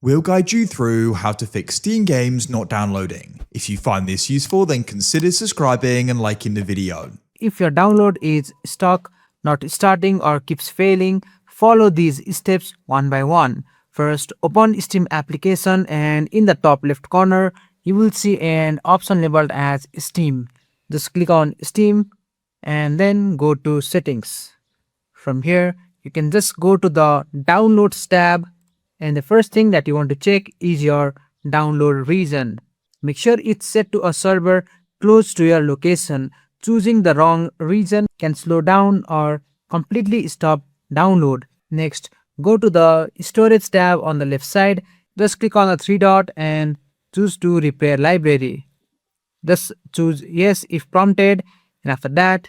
We'll guide you through how to fix Steam games not downloading. If you find this useful, then consider subscribing and liking the video. If your download is stuck, not starting or keeps failing, follow these steps one by one. First, open Steam application and in the top left corner, you will see an option labeled as Steam. Just click on Steam and then go to Settings. From here, you can just go to the Downloads tab, and the first thing that you want to check is your download region. Make sure it's set to a server close to your location. Choosing the wrong region can slow down or completely stop download. Next, go to the Storage tab on the left side. Just click on the three dot and choose to repair library. Just choose yes if prompted, and after that,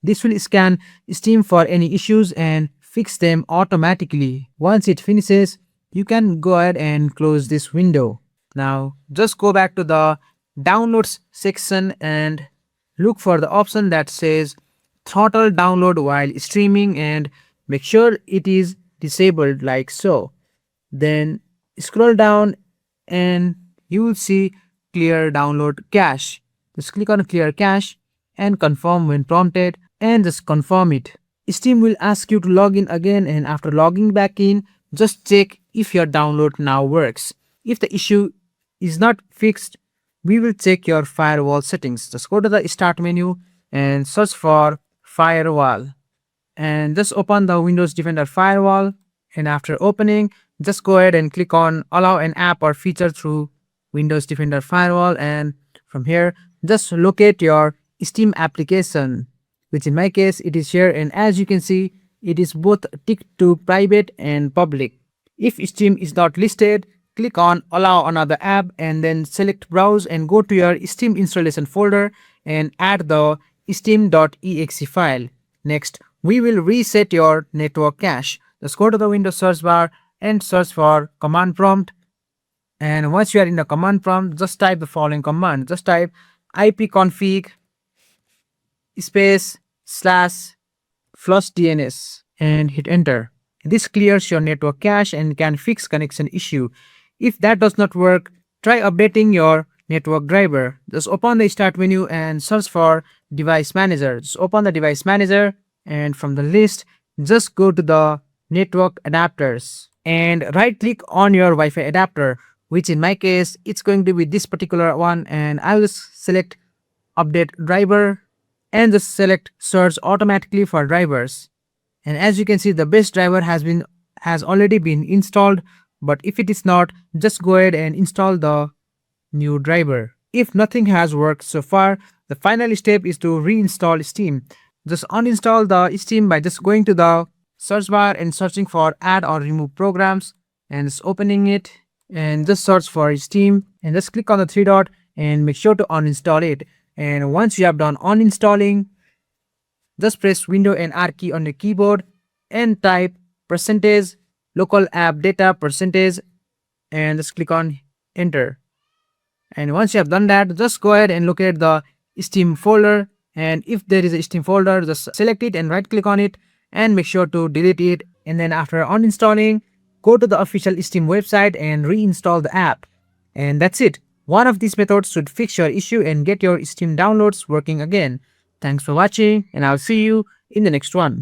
this will scan Steam for any issues and fix them automatically. Once it finishes, you can go ahead and close this window. Now, just go back to the Downloads section and look for the option that says Throttle Download while streaming and make sure it is disabled like so. Then scroll down and you will see Clear Download Cache. Just click on Clear Cache and confirm when prompted and just confirm it. Steam will ask you to log in again, and after logging back in, just check if your download now works. If the issue is not fixed, we will check your firewall settings. Just go to the Start menu and search for Firewall. And just open the Windows Defender Firewall. And after opening, just go ahead and click on Allow an app or feature through Windows Defender Firewall. And from here, just locate your Steam application, which in my case, it is here. And as you can see, it is both ticked to private and public. If Steam is not listed, click on Allow another app and then select Browse and go to your Steam installation folder and add the steam.exe file. Next, we will reset your network cache. Just go to the Windows search bar and search for command prompt. And once you are in the command prompt, just type the following command. Just type ipconfig space /flushdns and hit enter. This clears your network cache and can fix connection issue. If that does not work, try updating your network driver. Just open the Start menu and search for Device Manager. Just open the Device Manager and from the list, just go to the Network Adapters and right click on your Wi-Fi adapter, which in my case, it's going to be this particular one, and I will select Update Driver and just select Search automatically for drivers. And as you can see, the base driver has already been installed, but if it is not, just go ahead and install the new driver. If nothing has worked so far, the final step is to reinstall Steam. Just uninstall the Steam by just going to the search bar and searching for add or remove programs and just opening it and just search for Steam and just click on the three dot and make sure to uninstall it. And once you have done uninstalling, just press Window and R key on the keyboard and type %local app data % and just click on enter. And once you have done that, just go ahead and locate the Steam folder, and if there is a Steam folder, just select it and right click on it and make sure to delete it. And then after uninstalling, go to the official Steam website and reinstall the app. And that's it. One of these methods should fix your issue and get your Steam downloads working again. Thanks for watching, and I'll see you in the next one.